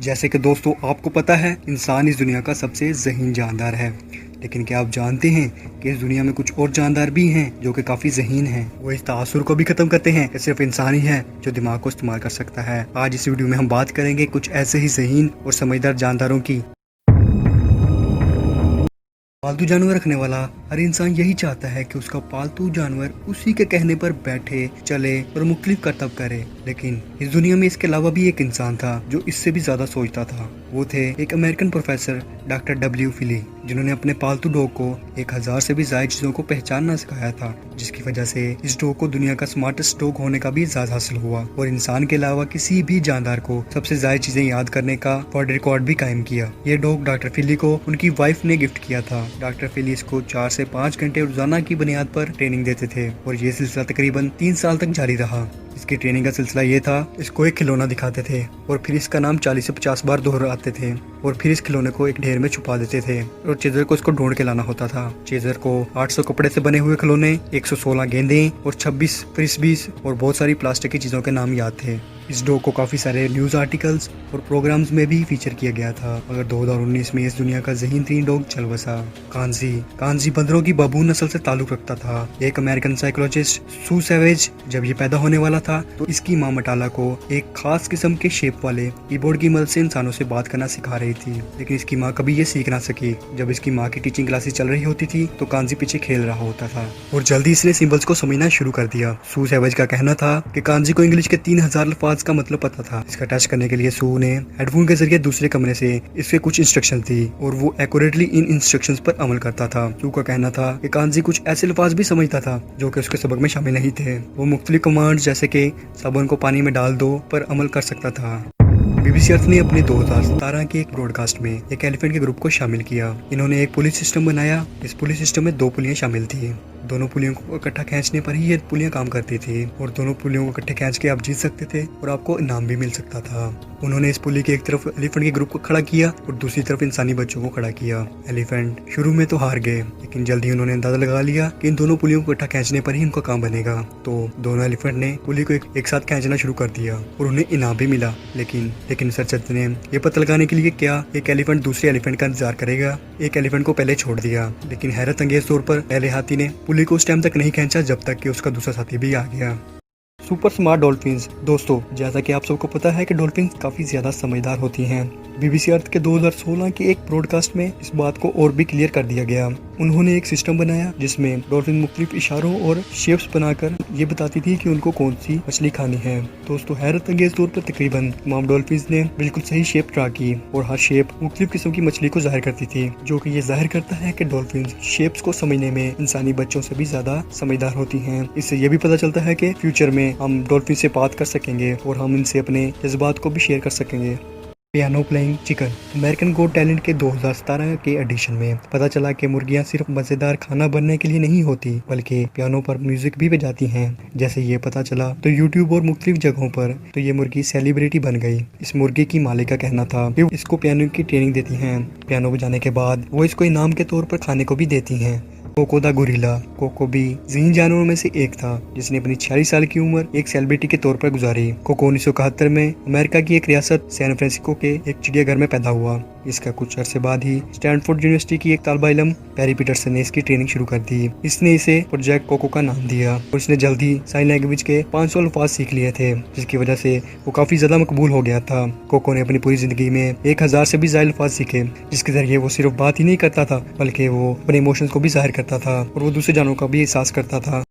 जैसे कि दोस्तों आपको पता है इंसान इस दुनिया का सबसे ज़हीन जानदार है। लेकिन क्या आप जानते हैं कि इस दुनिया में कुछ और जानदार भी हैं जो कि काफ़ी ज़हीन हैं। वो इस तासुर को भी ख़त्म करते हैं कि सिर्फ इंसान ही है जो दिमाग को इस्तेमाल कर सकता है। आज इस वीडियो में हम बात करेंगे कुछ ऐसे ही ज़हीन और समझदार जानदारों की। पालतू जानवर रखने वाला हर इंसान यही चाहता है कि उसका पालतू जानवर उसी के कहने पर बैठे, चले और मुख्तलिफ करतब करे। लेकिन इस दुनिया में इसके अलावा भी एक इंसान था जो इससे भी ज्यादा सोचता था। वो थे एक अमेरिकन प्रोफेसर डॉक्टर डब्ल्यू फिली, जिन्होंने अपने पालतू डॉग को 1000 से भी ज्यादा चीजों को पहचानना सिखाया था, जिसकी वजह से इस डॉग को दुनिया का स्मार्टेस्ट डॉग होने का भी एजाज हासिल हुआ और इंसान के अलावा किसी भी जानदार को सबसे ज्यादा चीजें याद करने का वर्ल्ड रिकॉर्ड भी कायम किया। ये डॉग डॉक्टर फिली को उनकी वाइफ ने गिफ्ट किया था। डॉक्टर फिली इसको 4 से 5 घंटे रोजाना की बुनियाद पर ट्रेनिंग देते थे और ये सिलसिला तकरीबन 3 साल तक जारी रहा। इसकी ट्रेनिंग का सिलसिला ये था, इसको एक खिलौना दिखाते थे और फिर इसका नाम 40 से 50 बार दोहराते थे और फिर इस खिलौने को एक ढेर में छुपा देते थे और चेजर को इसको ढूंढ के लाना होता था। चेजर को 800 कपड़े से बने हुए खिलौने, 116 गेंदें और 26 फ्रिस्बीज और बहुत सारी प्लास्टिक की चीजों के नाम याद थे। इस डॉग को काफी सारे न्यूज आर्टिकल्स और प्रोग्राम्स में भी फीचर किया गया था। मगर 2019 में इस दुनिया का ज़हीन तरीन डॉग चल बसा। कांजी बंदरों की बाबून नस्ल से ताल्लुक रखता था। एक अमेरिकन साइकोलॉजिस्ट सू सैवेज जब ये पैदा होने वाला था तो इसकी माँ मटाला को एक खास किस्म के शेप वाले कीबोर्ड की मदद से इंसानों से बात करना सिखा रही थी, लेकिन इसकी माँ कभी ये सीख ना सकी। जब इसकी माँ की टीचिंग क्लासेस चल रही होती थी तो कांजी पीछे खेल रहा होता था और जल्दी इसने सिंबल्स को समझना शुरू कर दिया। सू सैवेज का कहना था कि कांजी को इंग्लिश के 3000 अल्फाज का मतलब पता था। इसका टेस्ट करने के लिए सू ने हेडफोन के जरिए दूसरे कमरे से इसके कुछ इंस्ट्रक्शन दी और वो एक्यूरेटली इन इंस्ट्रक्शंस पर अमल करता था। सू का कहना था कि कांजी कुछ ऐसे अल्फाज भी समझता था जो कि उसके सबक में शामिल नहीं थे। वो मुख्तलिफ कमांड जैसे कि साबुन को पानी में डाल दो पर अमल कर सकता था। बीबीसी अर्थ ने अपने 2017 के एक ब्रॉडकास्ट में एक एलिफेंट के ग्रुप को शामिल किया। इन्होंने एक पुलिस सिस्टम बनाया। इस पुलिस सिस्टम में 2 पुलियां शामिल थी। दोनों पुलियों को इकट्ठा खींचने पर ही ये पुलियां काम करती थी और दोनों पुलियों को इकट्ठे खींच के आप जीत सकते थे और आपको इनाम भी मिल सकता था। उन्होंने इस पुली के एक तरफ एलिफेंट के ग्रुप को खड़ा किया और दूसरी तरफ इंसानी बच्चों को खड़ा किया। एलिफेंट शुरू में तो हार गए, लेकिन जल्दी उन्होंने अंदाजा लगा लिया कि इन दोनों पुलियों को इकट्ठा खींचने पर ही उनका काम बनेगा। तो दोनों एलिफेंट ने पुली को एक साथ खींचना शुरू कर दिया और उन्हें इनाम भी मिला। लेकिन रिसर्चर्स ने ये पता लगाने के लिए क्या एक एलिफेंट दूसरे एलिफेंट का इंतजार करेगा, एक एलिफेंट को पहले छोड़ दिया। लेकिन हैरत अंगेज तौर पर पहले हाथी ने पुली को उस टाइम तक नहीं खींचा जब तक कि उसका दूसरा साथी भी आ गया। Super smart dolphins. दोस्तों, जैसा कि आप सबको पता है कि डॉल्फिन्स काफी ज्यादा समझदार होती हैं। बीबीसी अर्थ के 2016 के एक ब्रॉडकास्ट में इस बात को और भी क्लियर कर दिया गया। उन्होंने एक सिस्टम बनाया जिसमें डॉल्फिन मुख्तलिफ इशारों और शेप्स बनाकर ये बताती थी कि उनको कौन सी मछली खानी है। दोस्तों, हैरत अंगेज तौर पर तकरीबन तमाम डॉल्फिन्स ने बिल्कुल सही शेप ट्रा की और हर शेप मुख्तलिफ किस्म की मछली को जाहिर करती थी, जो कि ये जाहिर करता है कि डॉल्फिन्स शेप्स को समझने में इंसानी बच्चों से भी ज्यादा समझदार होती हैं। इससे ये भी पता चलता है कि फ्यूचर में हम डॉल्फिन से बात कर सकेंगे और हम इनसे अपने जज्बात को भी शेयर कर सकेंगे। Piano playing chicken. American got talent के 2017 के एडिशन में पता चला कि मुर्गियां सिर्फ मजेदार खाना बनने के लिए नहीं होती, बल्कि पियानो पर म्यूजिक भी बजाती हैं। जैसे ये पता चला तो यूट्यूब और मुख्तलिफ जगहों पर तो ये मुर्गी सेलिब्रिटी बन गई। इस मुर्गी की मालिक का कहना था कि इसको पियानो की ट्रेनिंग देती हैं। पियानो बजाने के बाद वो इसको इनाम के तौर पर खाने को भी देती हैं। Cocoa the gorilla. कोको भी ज़हीन जानवरों में से एक था जिसने अपनी 46 साल की उम्र एक सेलिब्रिटी के तौर पर गुजारी। कोको 1971 में अमेरिका की एक रियासत सैन फ्रांसिस्को के एक चिड़ियाघर में पैदा हुआ। इसका कुछ अरसे बाद ही स्टैनफोर्ड यूनिवर्सिटी की एक तालिबा इल्म पैरी पीटरसन ने इसकी ट्रेनिंग शुरू कर दी। इसने इसे प्रोजेक्ट कोको का नाम दिया और इसने जल्द ही साइन लैंग्वेज के 500 अल्फाज सीख लिए थे, जिसकी वजह से वो काफी ज्यादा मकबूल हो गया था। कोको ने अपनी पूरी जिंदगी में 1000 से भी ज्यादा अल्फाज सीखे, जिसके जरिए वो सिर्फ बात ही नहीं करता था बल्कि वो अपने इमोशंस को भी जाहिर करता था और वो दूसरे जानवरों का भी एहसास करता था।